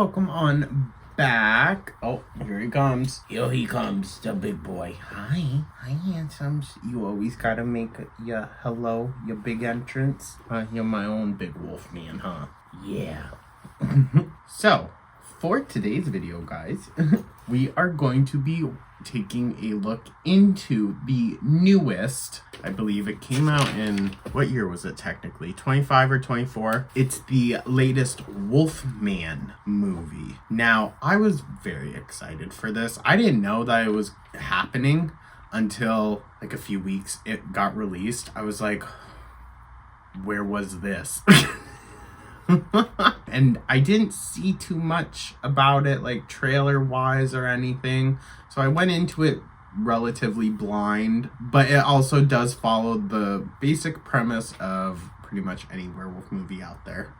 welcome on back. Oh, here he comes. Here he comes, the big boy. Hi, handsomes. You always gotta make your hello, your big entrance. You're my own big wolf man, huh? Yeah. So, for today's video, guys, we are going to be taking a look into the newest, I believe it came out in, what year was it technically? 25 or 24? It's the latest Wolfman movie. Now, I was very excited for this. I didn't know that it was happening until like a few weeks it got released. I was like, where was this? And I didn't see too much about it, like trailer wise or anything, so I went into it relatively blind, but it also does follow the basic premise of pretty much any werewolf movie out there,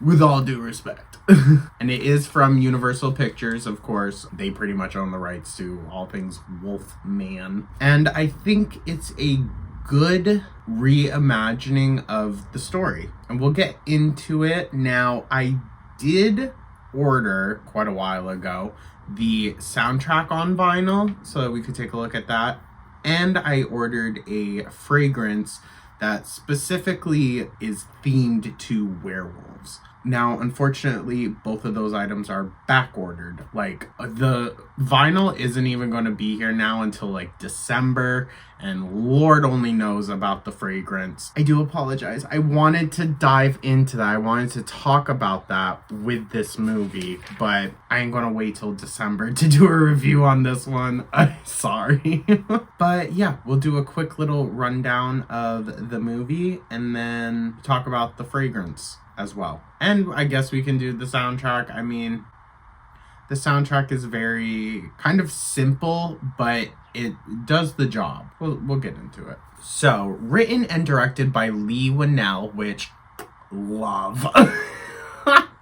with all due respect. And it is from Universal Pictures, of course. They pretty much own the rights to all things Wolfman, and I think it's a good reimagining of the story, and we'll get into it. Now, I did order quite a while ago the soundtrack on vinyl so that we could take a look at that, and I ordered a fragrance that specifically is themed to werewolves. Now, unfortunately, both of those items are back ordered. Like, the vinyl isn't even going to be here now until like December, and Lord only knows about the fragrance. I do apologize. I wanted to dive into that. I wanted to talk about that with this movie, but I ain't going to wait till December to do a review on this one. I'm sorry. But yeah, we'll do a quick little rundown of the movie and then talk about the fragrance as well. And I guess we can do the soundtrack. I mean, the soundtrack is very kind of simple, but it does the job. We'll get into it. So, written and directed by Leigh Whannell, which love.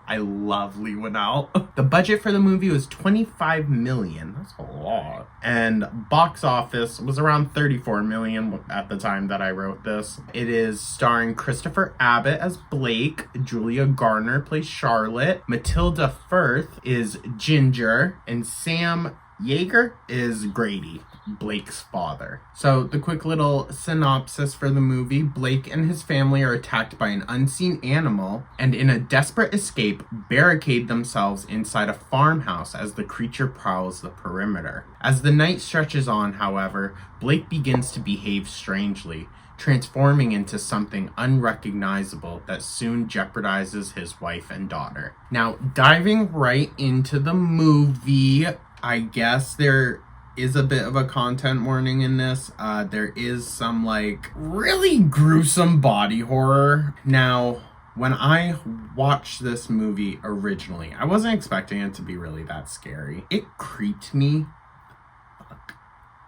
I love Leigh Whannell. The budget for the movie was $25 million. That's a lot. And box office was around $34 million at the time that I wrote this. It is starring Christopher Abbott as Blake. Julia Garner plays Charlotte. Matilda Firth is Ginger. And Sam Yeager is Grady, Blake's father. So the quick little synopsis for the movie: Blake and his family are attacked by an unseen animal, and in a desperate escape, barricade themselves inside a farmhouse as the creature prowls the perimeter. As the night stretches on, however, Blake begins to behave strangely, transforming into something unrecognizable that soon jeopardizes his wife and daughter. Now, diving right into the movie, I guess there is a bit of a content warning in this. There is some like really gruesome body horror. Now, when I watched this movie originally, I wasn't expecting it to be really that scary. It creeped me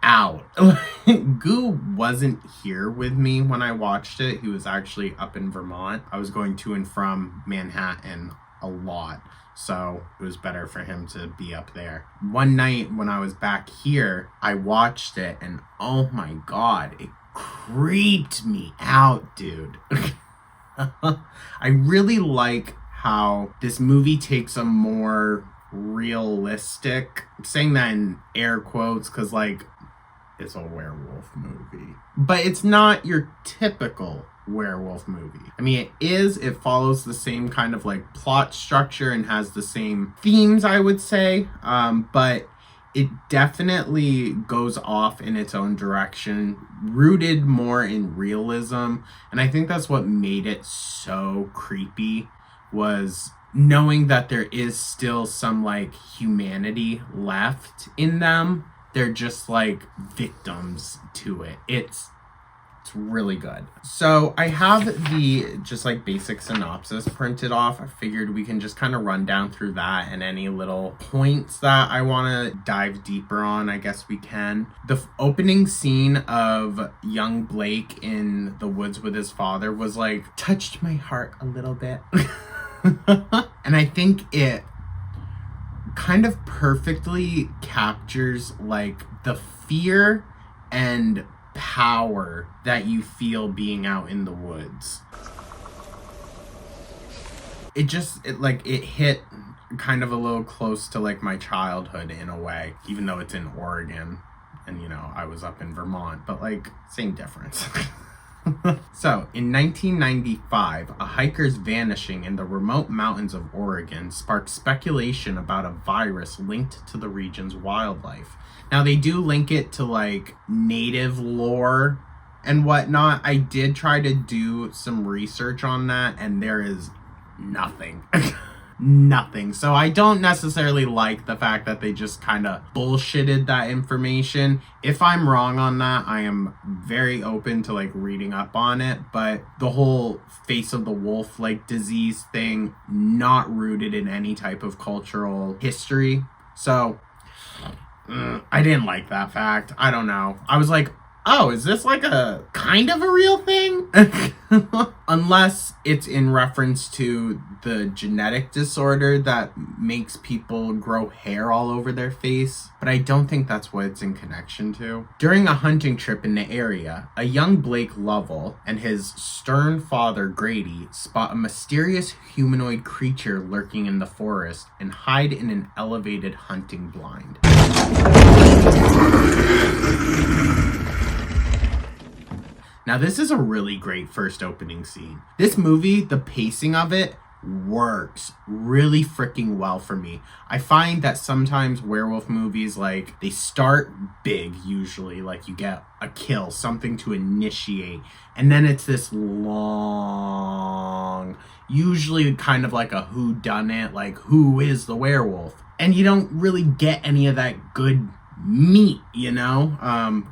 out. Goo wasn't here with me when I watched it. He was actually up in Vermont. I was going to and from Manhattan a lot, so it was better for him to be up there. One night when I was back here, I watched it, and oh my god, it creeped me out, dude. I really like how this movie takes a more realistic, I'm saying that in air quotes because like it's a werewolf movie, but it's not your typical werewolf movie. I mean, it follows the same kind of like plot structure and has the same themes, I would say, but it definitely goes off in its own direction, rooted more in realism. And I think that's what made it so creepy, was knowing that there is still some like humanity left in them. They're just like victims to it. It's really good. So I have the just like basic synopsis printed off. I figured we can just kind of run down through that, and any little points that I want to dive deeper on, I guess we can. The opening scene of young Blake in the woods with his father was like, touched my heart a little bit. And I think it kind of perfectly captures like the fear and power that you feel being out in the woods. It hit kind of a little close to like my childhood in a way, even though it's in Oregon and, you know, I was up in Vermont, but like same difference. So, in 1995, a hiker's vanishing in the remote mountains of Oregon sparked speculation about a virus linked to the region's wildlife. Now, they do link it to, like, native lore and whatnot. I did try to do some research on that, and there is nothing. Nothing. So I don't necessarily like the fact that they just kind of bullshitted that information. If I'm wrong on that, I am very open to like reading up on it, but the whole face of the wolf like disease thing, not rooted in any type of cultural history. So I didn't like that fact. I don't know. I was like, oh, is this like a kind of a real thing? Unless it's in reference to the genetic disorder that makes people grow hair all over their face. But I don't think that's what it's in connection to. During a hunting trip in the area, a young Blake Lovell and his stern father Grady spot a mysterious humanoid creature lurking in the forest and hide in an elevated hunting blind. Now, this is a really great first opening scene. This movie, the pacing of it, works really freaking well for me. I find that sometimes werewolf movies, like, they start big, usually. Like, you get a kill, something to initiate. And then it's this long, usually kind of like a whodunit, like, who is the werewolf? And you don't really get any of that good meat, you know,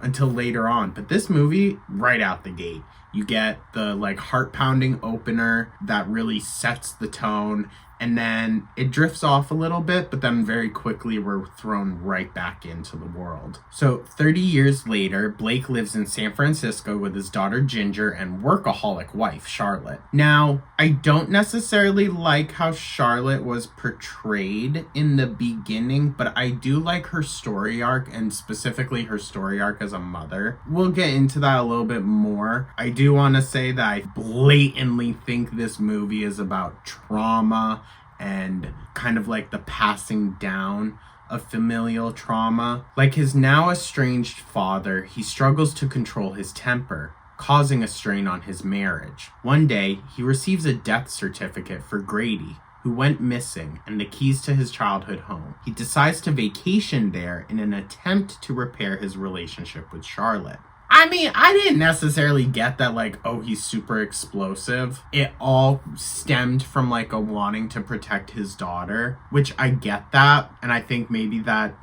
until later on. But this movie, right out the gate, you get the like heart-pounding opener that really sets the tone, and then it drifts off a little bit, but then very quickly we're thrown right back into the world. So 30 years later, Blake lives in San Francisco with his daughter Ginger and workaholic wife Charlotte. Now, I don't necessarily like how Charlotte was portrayed in the beginning, but I do like her story arc, and specifically her story arc as a mother. We'll get into that a little bit more. I do want to say that I blatantly think this movie is about trauma and kind of like the passing down of familial trauma. Like his now estranged father, he struggles to control his temper, causing a strain on his marriage. One day, he receives a death certificate for Grady, who went missing, and the keys to his childhood home. He decides to vacation there in an attempt to repair his relationship with Charlotte. I mean, I didn't necessarily get that, like, oh, he's super explosive. It all stemmed from, like, a wanting to protect his daughter, which I get that, and I think maybe that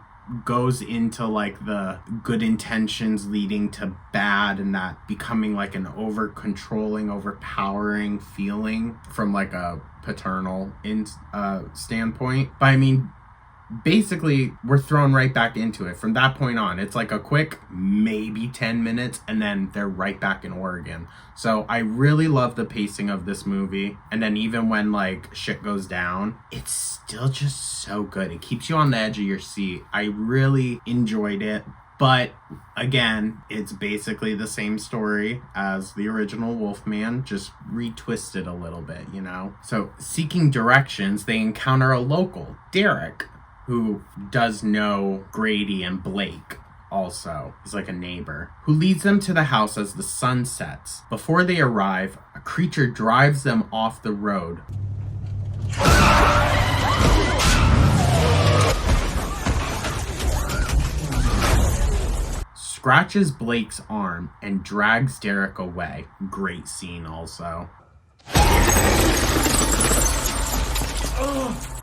goes into, like, the good intentions leading to bad, and that becoming, like, an over-controlling, overpowering feeling from, like, a paternal standpoint. But, I mean, basically, we're thrown right back into it. From that point on, it's like a quick maybe 10 minutes, and then they're right back in Oregon. So I really love the pacing of this movie. And then even when, like, shit goes down, it's still just so good. It keeps you on the edge of your seat. I really enjoyed it. But again, it's basically the same story as the original Wolfman, just retwisted a little bit, you know? So seeking directions, they encounter a local, Derek, who does know Grady and Blake also. He's like a neighbor, who leads them to the house as the sun sets. Before they arrive, a creature drives them off the road. Scratches Blake's arm and drags Derek away. Great scene also.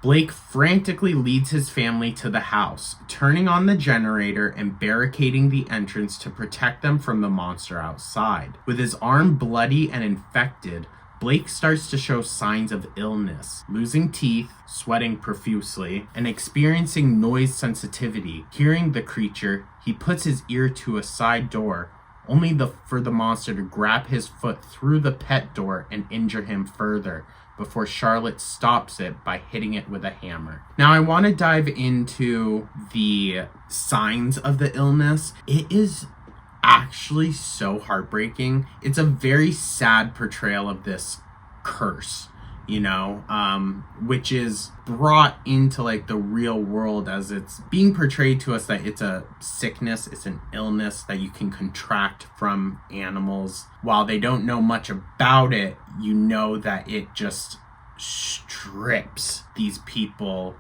Blake frantically leads his family to the house, turning on the generator and barricading the entrance to protect them from the monster outside. With his arm bloody and infected, Blake starts to show signs of illness, losing teeth, sweating profusely, and experiencing noise sensitivity. Hearing the creature, he puts his ear to a side door, only for the monster to grab his foot through the pet door and injure him further, before Charlotte stops it by hitting it with a hammer. Now, I want to dive into the signs of the illness. It is actually so heartbreaking. It's a very sad portrayal of this curse. which is brought into like the real world as it's being portrayed to us that it's a sickness, it's an illness that you can contract from animals. While they don't know much about it, you know that it just strips these people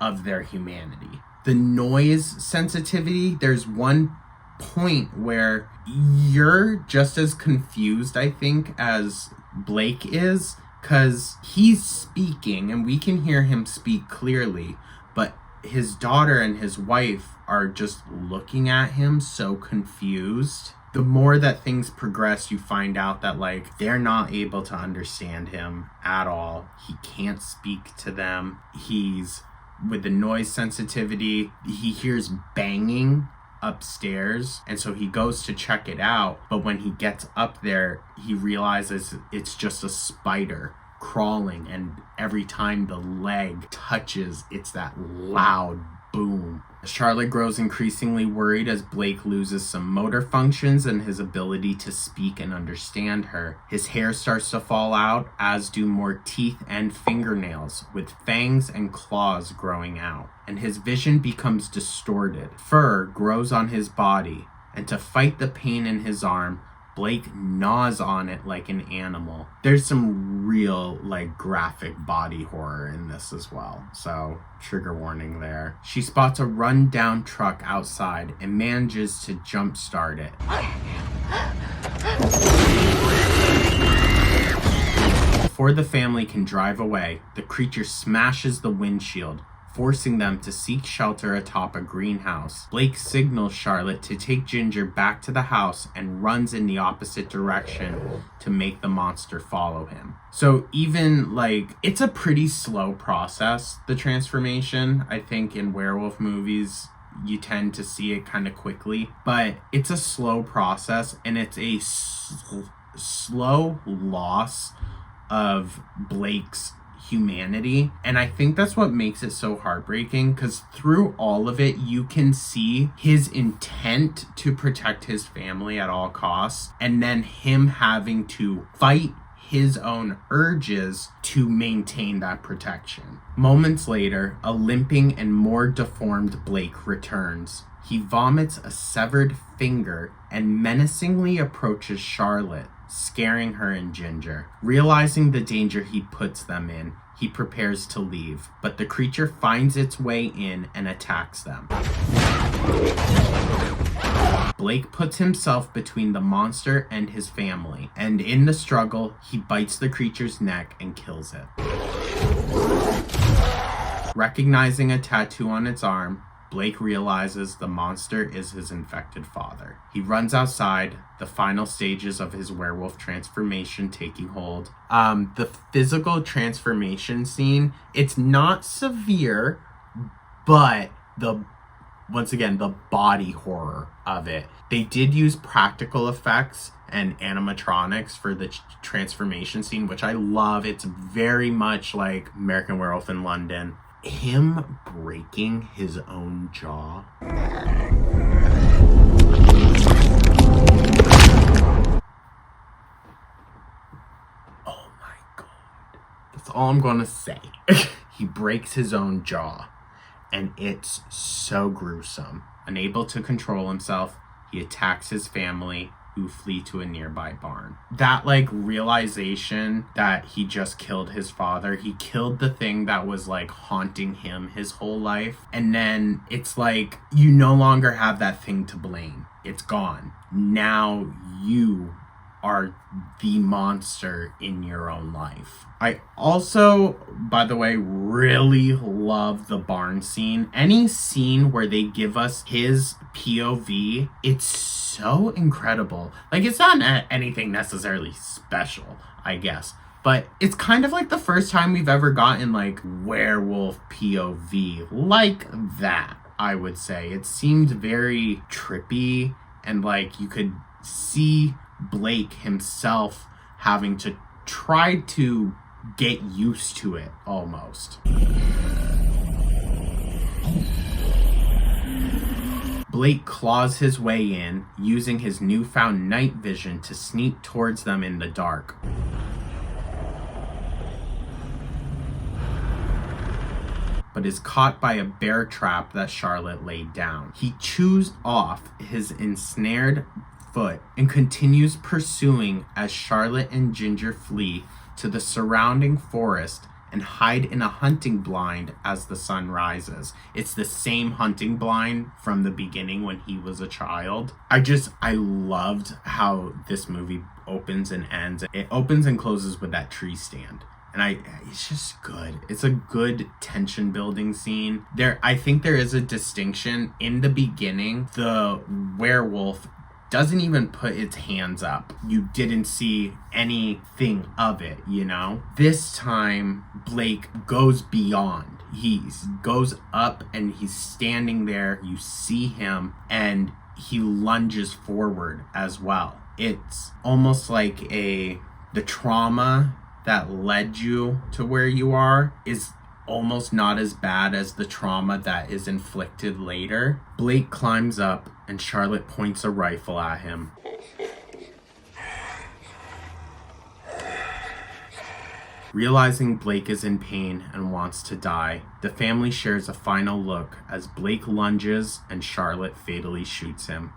of their humanity. The noise sensitivity, there's one point where you're just as confused, I think, as Blake is, because he's speaking and we can hear him speak clearly, but his daughter and his wife are just looking at him so confused. The more that things progress, you find out that like they're not able to understand him at all. He can't speak to them. He's with the noise sensitivity, he hears banging upstairs, and so he goes to check it out, but when he gets up there he realizes it's just a spider crawling, and every time the leg touches, it's that loud boom. Charlotte grows increasingly worried as Blake loses some motor functions and his ability to speak and understand her. His hair starts to fall out, as do more teeth and fingernails, with fangs and claws growing out. And his vision becomes distorted. Fur grows on his body, and to fight the pain in his arm, Blake gnaws on it like an animal. There's some real, like, graphic body horror in this as well, so trigger warning there. She spots a run-down truck outside and manages to jump-start it. Before the family can drive away, the creature smashes the windshield, forcing them to seek shelter atop a greenhouse. Blake signals Charlotte to take Ginger back to the house and runs in the opposite direction to make the monster follow him. So even like, it's a pretty slow process, the transformation. I think in werewolf movies, you tend to see it kind of quickly, but it's a slow process, and it's a slow loss of Blake's humanity. And I think that's what makes it so heartbreaking, because through all of it you can see his intent to protect his family at all costs, and then him having to fight his own urges to maintain that protection. Moments later, a limping and more deformed Blake returns. He vomits a severed finger and menacingly approaches Charlotte, scaring her and Ginger. Realizing the danger he puts them in, he prepares to leave, but the creature finds its way in and attacks them. Blake puts himself between the monster and his family, and in the struggle, he bites the creature's neck and kills it. Recognizing a tattoo on its arm, Blake realizes the monster is his infected father. He runs outside, the final stages of his werewolf transformation taking hold. The physical transformation scene, it's not severe, but once again, the body horror of it. They did use practical effects and animatronics for the transformation scene, which I love. It's very much like American Werewolf in London. Him breaking his own jaw. Oh my God. That's all I'm gonna say. He breaks his own jaw, and it's so gruesome. Unable to control himself, he attacks his family, who flee to a nearby barn. That realization that he just killed his father, he killed the thing that was haunting him his whole life, and then it's you no longer have that thing to blame. It's gone. Now you are the monster in your own life. I also, by the way, really love the barn scene. Any scene where they give us his POV, it's so incredible. It's not anything necessarily special, I guess, but it's kind of the first time we've ever gotten werewolf POV like that, I would say. It seemed very trippy, and you could see Blake himself having to try to get used to it almost. Blake claws his way in, using his newfound night vision to sneak towards them in the dark. but is caught by a bear trap that Charlotte laid down. He chews off his ensnared foot and continues pursuing as Charlotte and Ginger flee to the surrounding forest and hide in a hunting blind as the sun rises. It's the same hunting blind from the beginning when he was a child. I loved how this movie opens and ends. It opens and closes with that tree stand. And it's just good. It's a good tension building scene. I think there is a distinction. In the beginning, the werewolf doesn't even put its hands up. You didn't see anything of it, you know? This time, Blake goes beyond. He goes up and he's standing there. You see him and he lunges forward as well. It's almost like the trauma that led you to where you are is almost not as bad as the trauma that is inflicted later. Blake climbs up and Charlotte points a rifle at him. Realizing Blake is in pain and wants to die, the family shares a final look as Blake lunges and Charlotte fatally shoots him.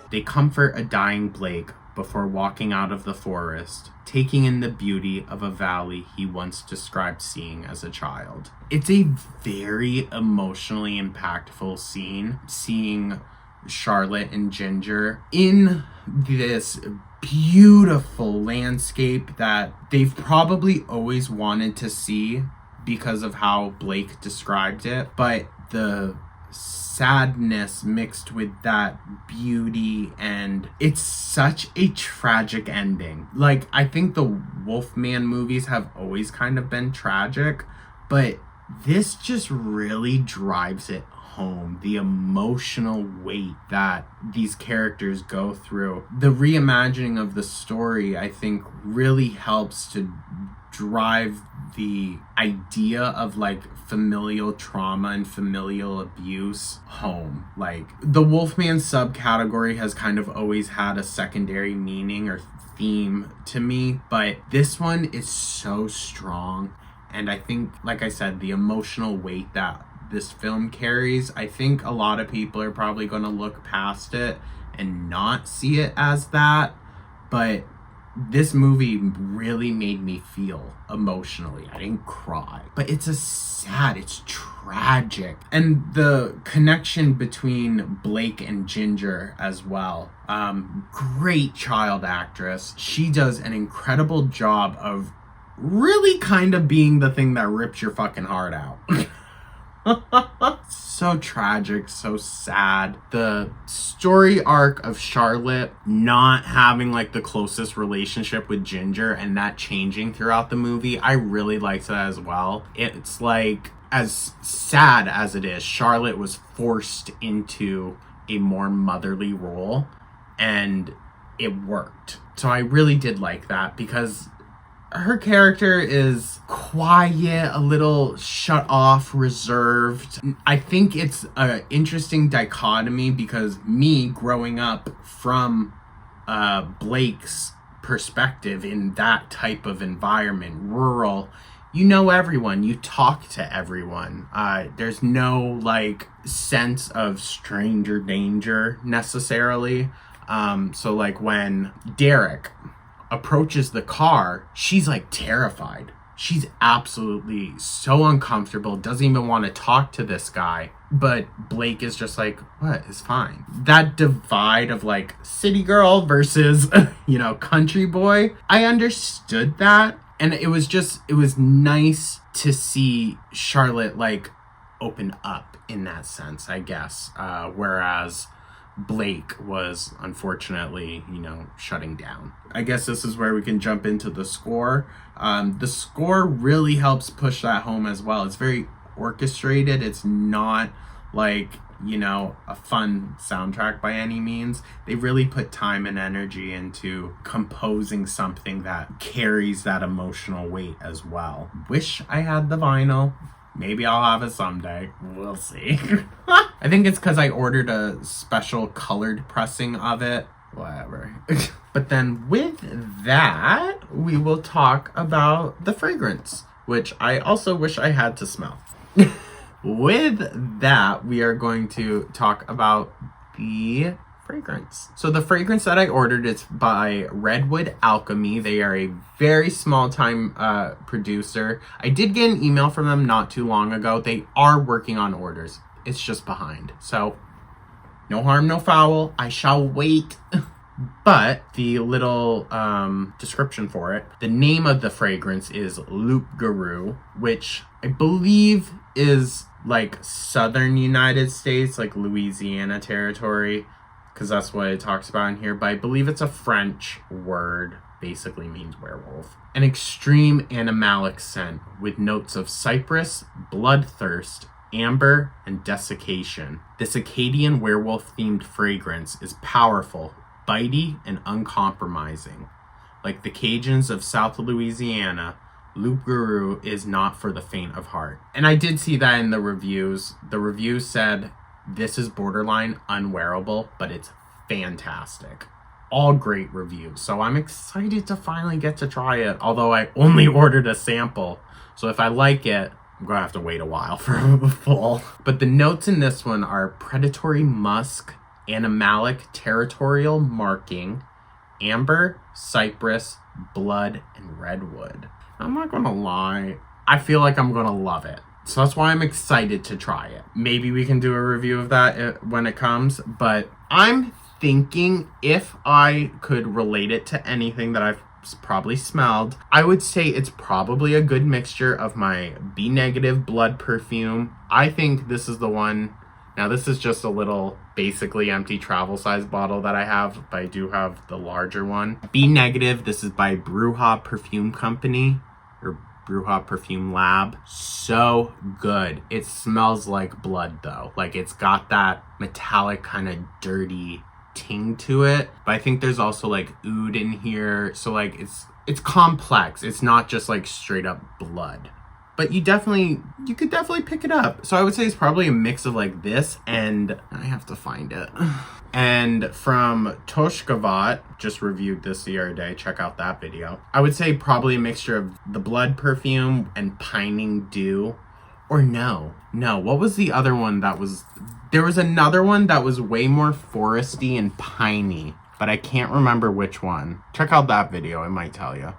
They comfort a dying Blake before walking out of the forest, taking in the beauty of a valley he once described seeing as a child. It's a very emotionally impactful scene, seeing Charlotte and Ginger in this beautiful landscape that they've probably always wanted to see because of how Blake described it, but the sadness mixed with that beauty, and it's such a tragic ending. Like, I think the Wolfman movies have always kind of been tragic, but this just really drives it home, the emotional weight that these characters go through. The reimagining of the story, I think, really helps to drive the idea of like familial trauma and familial abuse home. Like, the Wolfman subcategory has kind of always had a secondary meaning or theme to me, but this one is so strong. And I think, like I said, the emotional weight that this film carries, I think a lot of people are probably going to look past it and not see it as that, but this movie really made me feel emotionally. I didn't cry, but it's it's tragic. And the connection between Blake and Ginger as well. Great child actress. She does an incredible job of really kind of being the thing that rips your fucking heart out. So tragic, so sad. The story arc of Charlotte not having like the closest relationship with Ginger and that changing throughout the movie, I really liked that as well. It's like, as sad as it is, Charlotte was forced into a more motherly role and it worked. So I really did like that because her character is quiet, a little shut off, reserved. I think it's an interesting dichotomy because me growing up from Blake's perspective in that type of environment, rural, you know everyone, you talk to everyone. There's no like sense of stranger danger necessarily. So like when Derek approaches the car, she's like terrified. She's absolutely so uncomfortable, doesn't even want to talk to this guy. But Blake is just like, what, it's fine. That divide of like city girl versus, country boy, I understood that. And it was nice to see Charlotte like open up in that sense, I guess. Whereas Blake was unfortunately, shutting down. I guess this is where we can jump into the score. The score really helps push that home as well. It's very orchestrated. It's not like, a fun soundtrack by any means. They really put time and energy into composing something that carries that emotional weight as well. Wish I had the vinyl. Maybe I'll have it someday. We'll see. I think it's because I ordered a special colored pressing of it whatever. But then with that, we will talk about the fragrance, which I also wish I had to smell. With that, we are going to talk about the fragrance. So the fragrance that I ordered is by Redwood Alchemy. They are a very small time producer. I did get an email from them not too long ago. They are working on orders. It's just behind. So no harm, no foul. I shall wait. But the little description for it, the name of the fragrance is Loup Garou, which I believe is like southern United States, like Louisiana territory, because that's what it talks about in here. But I believe it's a French word, basically means werewolf. An extreme animalic scent with notes of cypress, bloodthirst, amber, and desiccation. This Acadian werewolf-themed fragrance is powerful, bitey, and uncompromising. Like the Cajuns of South Louisiana, Loup Garou is not for the faint of heart. And I did see that in the reviews. The reviews said this is borderline unwearable, but it's fantastic. All great reviews. So I'm excited to finally get to try it, although I only ordered a sample. So if I like it, I'm gonna have to wait a while for a full. But the notes in this one are predatory musk, animalic territorial marking, amber, cypress, blood, and redwood. I'm not gonna lie, I feel like I'm gonna love it. So that's why I'm excited to try it. Maybe we can do a review of that when it comes, but I'm thinking if I could relate it to anything that I've probably smelled, I would say it's probably a good mixture of my B negative blood perfume. I think this is the one. Now this is just a little basically empty travel size bottle that I have, but I do have the larger one. B negative, this is by Bruja Perfume Company, or Bruja Perfume Lab. So good. It smells like blood though. Like it's got that metallic kind of dirty ting to it. But I think there's also like oud in here. So like it's complex. It's not just like straight up blood. But you could definitely pick it up. So I would say it's probably a mix of like this, and I have to find it. And from Toshkavat, just reviewed this the other day, check out that video. I would say probably a mixture of the blood perfume and pining dew. Or no, what was the other one that was, there was another one that was way more foresty and piney, but I can't remember which one. Check out that video, it might tell you.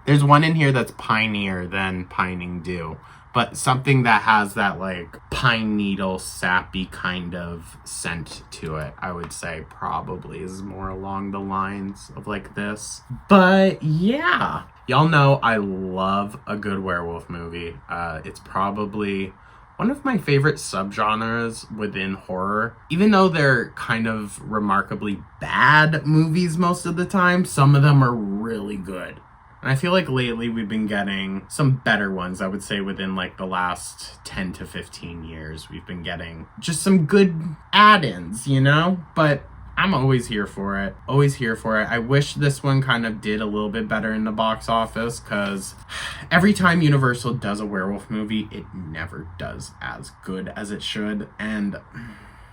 There's one in here that's pinier than pining dew, but something that has that like pine needle sappy kind of scent to it, I would say probably is more along the lines of like this. But yeah, y'all know I love a good werewolf movie. It's probably one of my favorite subgenres within horror. Even though they're kind of remarkably bad movies most of the time, some of them are really good. And I feel like lately we've been getting some better ones, I would say within like the last 10 to 15 years. We've been getting just some good add-ins, you know? But I'm always here for it. Always here for it. I wish this one kind of did a little bit better in the box office, because every time Universal does a werewolf movie, it never does as good as it should. And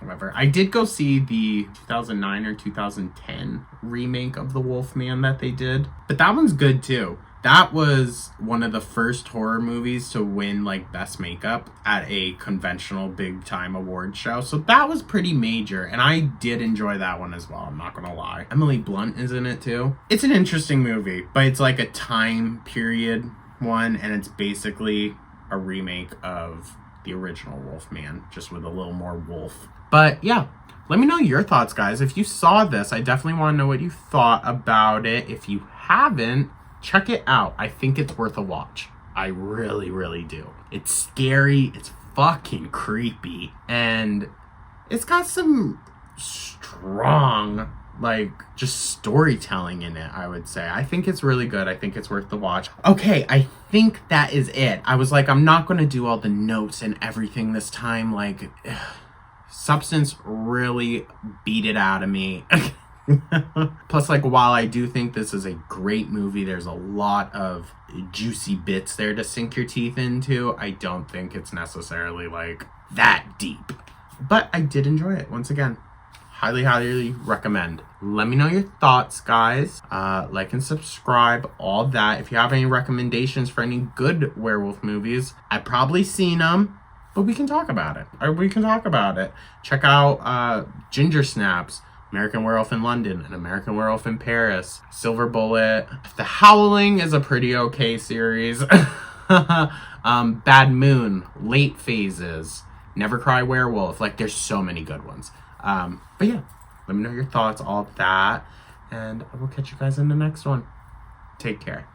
however, I did go see the 2009 or 2010 remake of The Wolfman that they did, but that one's good too. That was one of the first horror movies to win like best makeup at a conventional big time award show. So that was pretty major, and I did enjoy that one as well, I'm not gonna lie. Emily Blunt is in it too. It's an interesting movie, but it's like a time period one, and it's basically a remake of the original Wolfman, just with a little more wolf. But yeah, let me know your thoughts, guys. If you saw this, I definitely want to know what you thought about it. If you haven't, check it out. I think it's worth a watch. I really, really do. It's scary. It's fucking creepy. And it's got some strong, like, just storytelling in it, I would say. I think it's really good. I think it's worth the watch. Okay, I think that is it. I was like, I'm not going to do all the notes and everything this time. Like, Substance really beat it out of me. Plus, like, while I do think this is a great movie, there's a lot of juicy bits there to sink your teeth into. I don't think it's necessarily like that deep, but I did enjoy it once again. Highly, highly recommend. Let me know your thoughts, guys. Like and subscribe, all that. If you have any recommendations for any good werewolf movies, I've probably seen them, but we can talk about it. Check out Ginger Snaps, American Werewolf in London, and American Werewolf in Paris, Silver Bullet. The Howling is a pretty okay series. Bad Moon, Late Phases, Never Cry Werewolf. Like, there's so many good ones. But yeah, let me know your thoughts, all of that, and I will catch you guys in the next one. Take care.